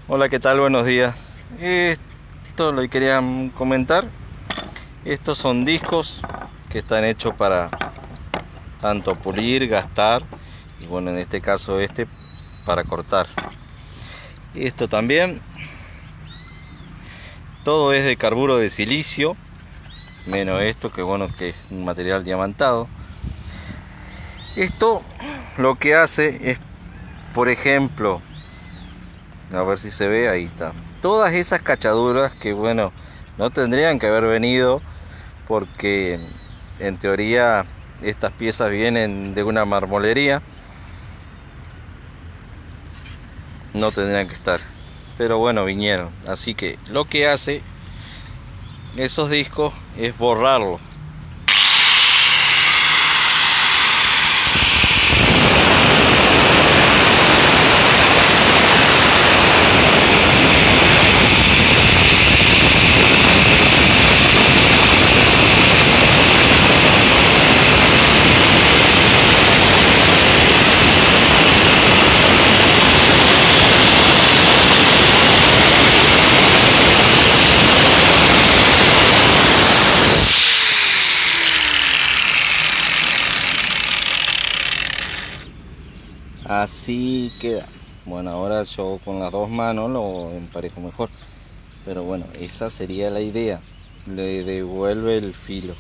Hola, ¿qué tal? Buenos días. Esto lo que quería comentar. Estos son discos que están hechos para tanto pulir, gastar y bueno, en este caso para cortar. Esto también, todo es de carburo de silicio, menos esto que bueno, que es un material diamantado. Esto lo que hace es, por ejemplo, a ver si se ve, ahí está. Todas esas cachaduras que bueno, no tendrían que haber venido porque en teoría estas piezas vienen de una marmolería, no tendrían que estar, pero bueno, vinieron. Así que lo que hace esos discos es borrarlo. Así queda. Bueno, ahora yo con las dos manos lo emparejo mejor, pero bueno, esa sería la idea. Le devuelve el filo.